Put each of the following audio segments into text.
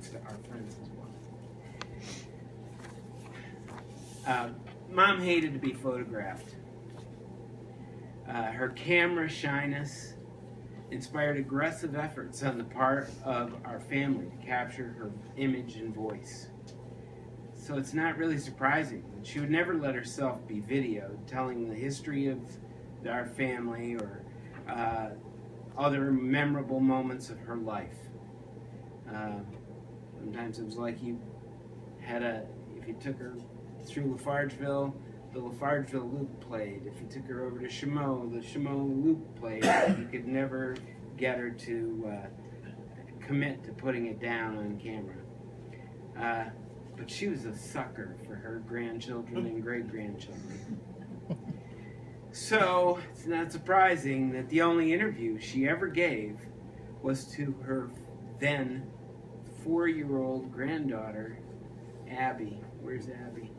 to our friends as well. Mom hated to be photographed. Her camera shyness inspired aggressive efforts on the part of our family to capture her image and voice. So it's not really surprising that she would never let herself be videoed telling the history of our family or other memorable moments of her life. Sometimes it was like if you took her through Lafargeville, the Lafargeville loop played. If you took her over to Chameau, the Chameau loop played. You could never get her to commit to putting it down on camera. But she was a sucker for her grandchildren and great-grandchildren. So it's not surprising that the only interview she ever gave was to her then 4-year-old granddaughter, Abby. Where's Abby?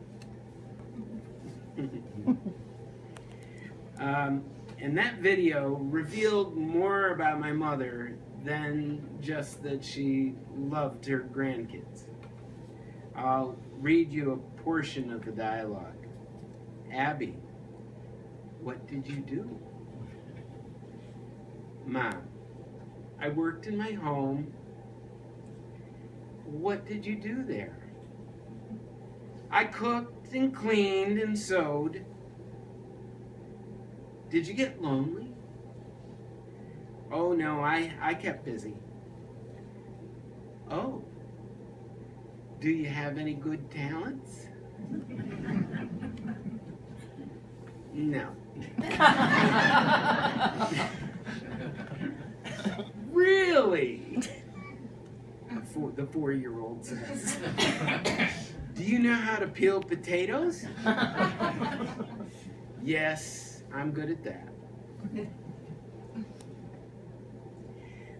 And that video revealed more about my mother than just that she loved her grandkids. I'll read you a portion of the dialogue. Abby, what did you do? Mom, I worked in my home. What did you do there? I cooked and cleaned and sewed. Did you get lonely? Oh no, I kept busy. Oh, do you have any good talents? No. Really? The 4-year-old says. Do you know how to peel potatoes? Yes, I'm good at that.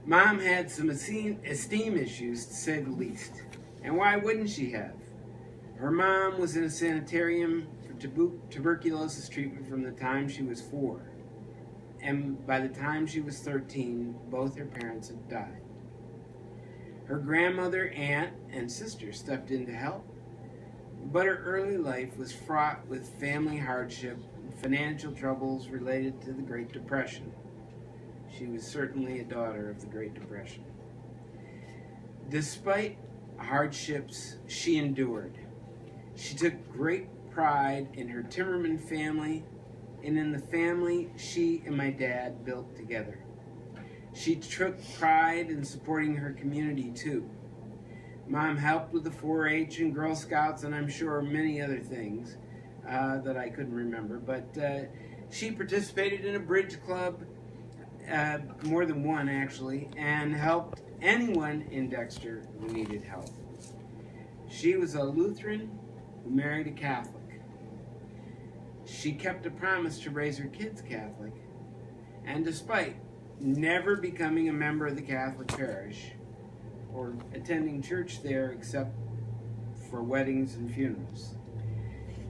Mom had some esteem issues, to say the least. And why wouldn't she have? Her mom was in a sanitarium for tuberculosis treatment from the time she was 4. And by the time she was 13, both her parents had died. Her grandmother, aunt, and sister stepped in to help. But her early life was fraught with family hardship and financial troubles related to the Great Depression. She was certainly a daughter of the Great Depression. Despite hardships she endured, she took great pride in her Timmerman family and in the family she and my dad built together. She took pride in supporting her community too. Mom helped with the 4-H and Girl Scouts, and I'm sure many other things that I couldn't remember. But she participated in a bridge club, more than one actually, and helped anyone in Dexter who needed help. She was a Lutheran who married a Catholic. She kept a promise to raise her kids Catholic, and despite never becoming a member of the Catholic parish or attending church there except for weddings and funerals,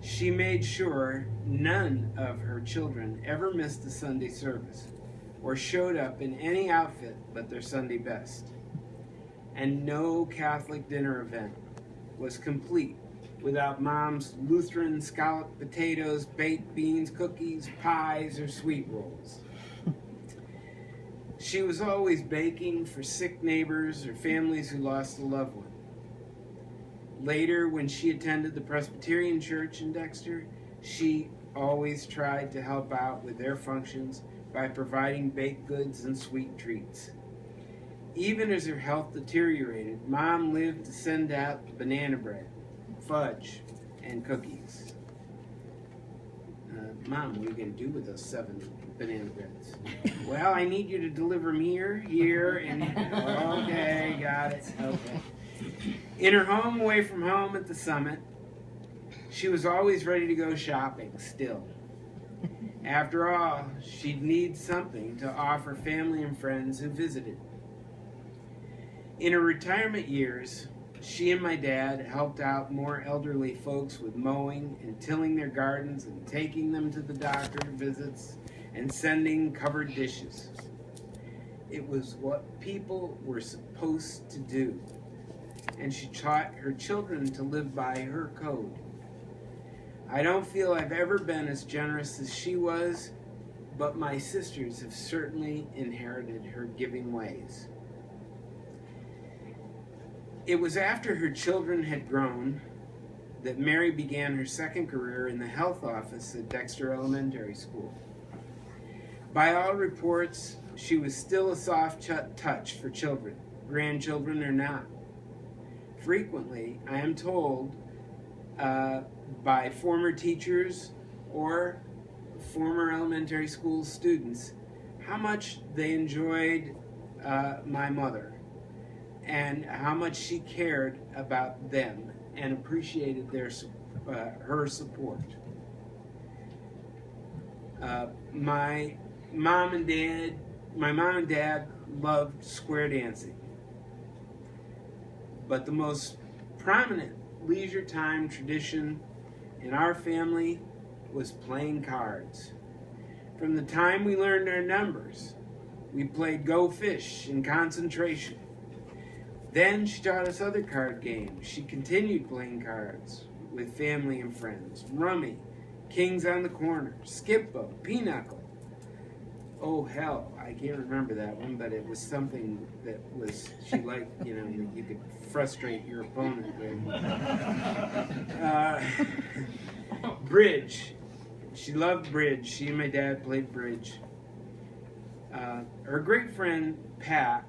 she made sure none of her children ever missed a Sunday service or showed up in any outfit but their Sunday best. And no Catholic dinner event was complete without Mom's Lutheran scalloped potatoes, baked beans, cookies, pies, or sweet rolls. She was always baking for sick neighbors or families who lost a loved one. Later, when she attended the Presbyterian Church in Dexter, she always tried to help out with their functions by providing baked goods and sweet treats. Even as her health deteriorated, Mom lived to send out banana bread, fudge, and cookies. Mom, what are you going to do with those 7 banana breads? Well, I need you to deliver them here, and okay, got it, okay. In her home, away from home at the summit, she was always ready to go shopping still. After all, she'd need something to offer family and friends who visited. In her retirement years, she and my dad helped out more elderly folks with mowing and tilling their gardens and taking them to the doctor visits and sending covered dishes. It was what people were supposed to do. and she taught her children to live by her code. I don't feel I've ever been as generous as she was, but my sisters have certainly inherited her giving ways. It was after her children had grown that Mary began her second career in the health office at Dexter Elementary School. By all reports, she was still a soft touch for children, grandchildren or not. Frequently, I am told by former teachers or former elementary school students how much they enjoyed my mother and how much she cared about them and appreciated her support. My mom and dad loved square dancing, but the most prominent leisure time tradition in our family was playing cards. From the time we learned our numbers, we played Go Fish in concentration. Then she taught us other card games. She continued playing cards with family and friends. Rummy, Kings on the Corner, Skip-Bo, Pinochle. Oh, hell, I can't remember that one, but it was something that was, she liked, you know, you could frustrate your opponent with. Bridge. She loved bridge. She and my dad played bridge. Her great friend, Pat,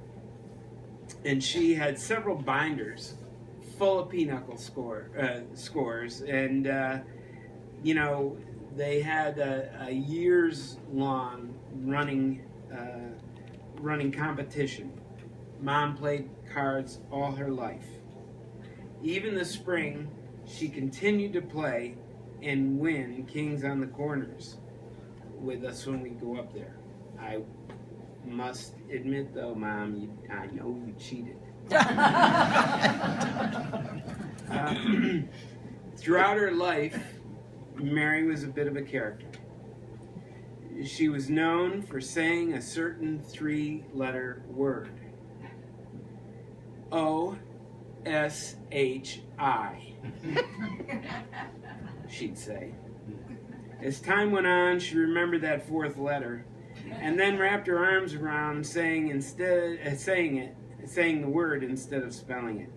and she had several binders full of Pinochle scores, and you know, they had a years-long running competition. Mom played cards all her life. Even this spring, she continued to play and win Kings on the Corners with us when we go up there. I must admit, though, Mom, I know you cheated. Throughout her life, Mary was a bit of a character. She was known for saying a certain three-letter word. O-S-H-I, she'd say. As time went on, she remembered that fourth letter, and then wrapped her arms around saying the word instead of spelling it,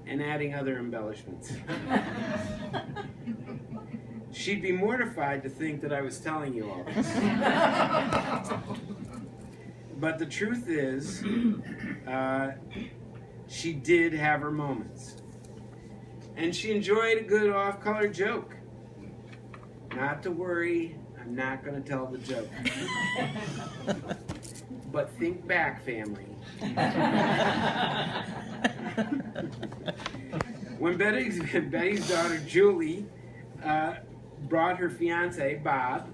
and adding other embellishments. She'd be mortified to think that I was telling you all this. But the truth is, she did have her moments. And she enjoyed a good off-color joke. Not to worry, I'm not going to tell the joke. But think back, family. When Betty's daughter, Julie, brought her fiance, Bob,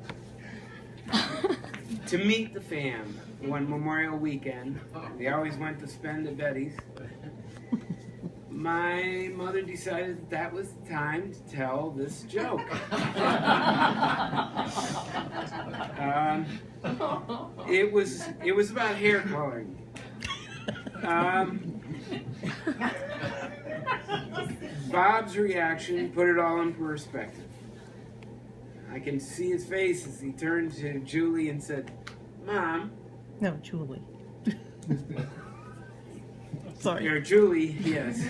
to meet the fam one Memorial weekend. They always went to spend at Betty's. My mother decided that was the time to tell this joke. It was about hair coloring. Bob's reaction put it all in perspective. I can see his face as he turned to Julie and said, "Mom." No, Julie. Sorry. Or Julie, yes.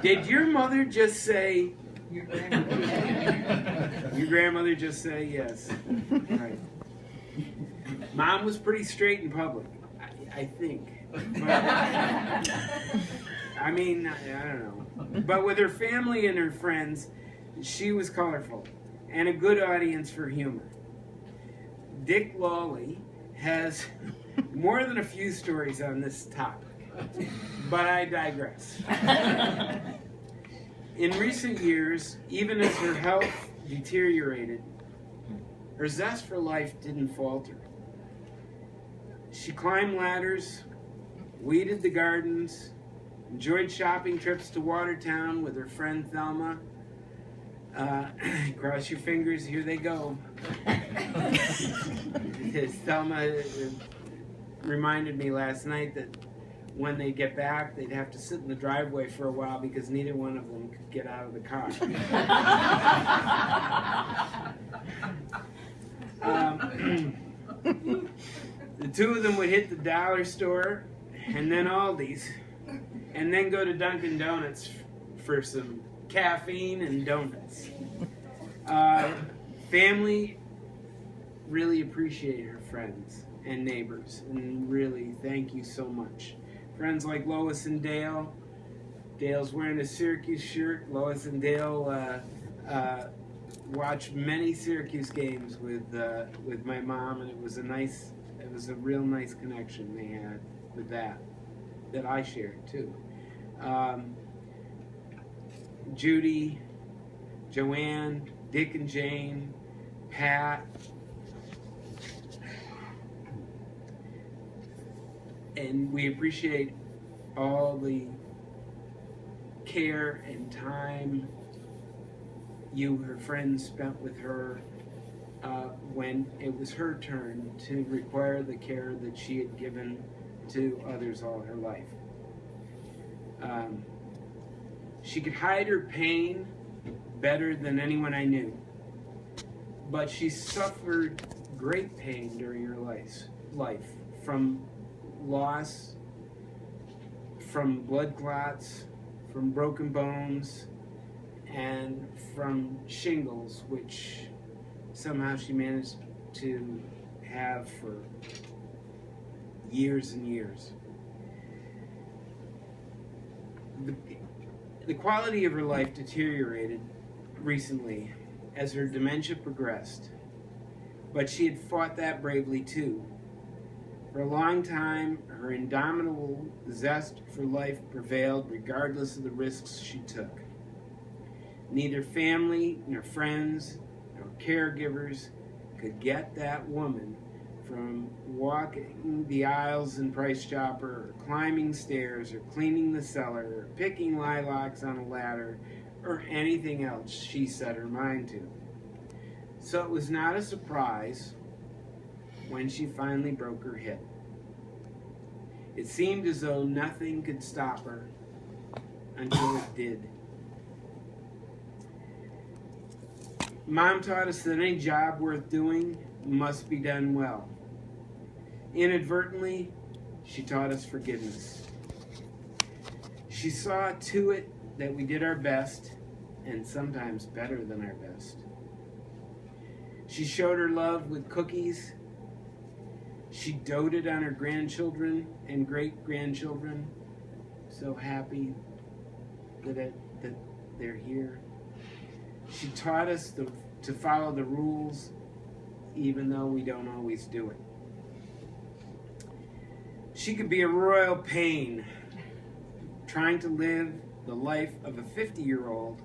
Did your mother just say... Your grandmother just say yes. Right. Mom was pretty straight in public, I think. But, I mean, I don't know. But with her family and her friends, she was colorful and a good audience for humor. Dick Lawley has more than a few stories on this topic, but I digress. In recent years, even as her health deteriorated, her zest for life didn't falter. She climbed ladders, weeded the gardens, enjoyed shopping trips to Watertown with her friend Thelma. Cross your fingers, here they go. Thelma reminded me last night that when they get back, they'd have to sit in the driveway for a while because neither one of them could get out of the car. The two of them would hit the dollar store and then Aldi's and then go to Dunkin' Donuts for some caffeine and donuts. Family really appreciate her friends and neighbors, and really thank you so much. Friends like Lois and Dale. Dale's wearing a Syracuse shirt. Lois and Dale watched many Syracuse games with my mom, and it was a real nice connection they had with that I shared too. Judy, Joanne, Dick and Jane, Pat, and we appreciate all the care and time you, her friends, spent with her when it was her turn to require the care that she had given to others all her life. She could hide her pain better than anyone I knew, but she suffered great pain during her life from loss, from blood clots, from broken bones, and from shingles, which somehow she managed to have for years and years. The quality of her life deteriorated recently as her dementia progressed, but she had fought that bravely too. For a long time, her indomitable zest for life prevailed regardless of the risks she took. Neither family, nor friends, nor caregivers could get that woman from walking the aisles in Price Chopper, or climbing stairs, or cleaning the cellar, or picking lilacs on a ladder, or anything else she set her mind to. So it was not a surprise when she finally broke her hip. It seemed as though nothing could stop her until it did. Mom taught us that any job worth doing must be done well. Inadvertently, she taught us forgiveness. She saw to it that we did our best, and sometimes better than our best. She showed her love with cookies. She doted on her grandchildren and great-grandchildren, so happy that they're here. She taught us to follow the rules, even though we don't always do it. She could be a royal pain, trying to live the life of a 50-year-old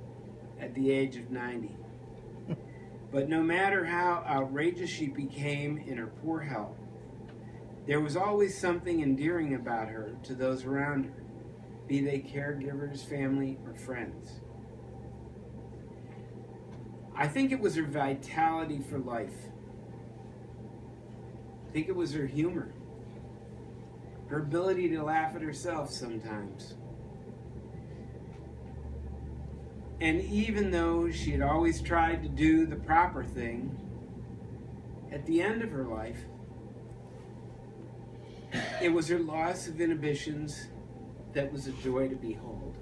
at the age of 90. But no matter how outrageous she became in her poor health, there was always something endearing about her to those around her, be they caregivers, family, or friends. I think it was her vitality for life. I think it was her humor. Her ability to laugh at herself sometimes. And even though she had always tried to do the proper thing, at the end of her life, it was her loss of inhibitions that was a joy to behold.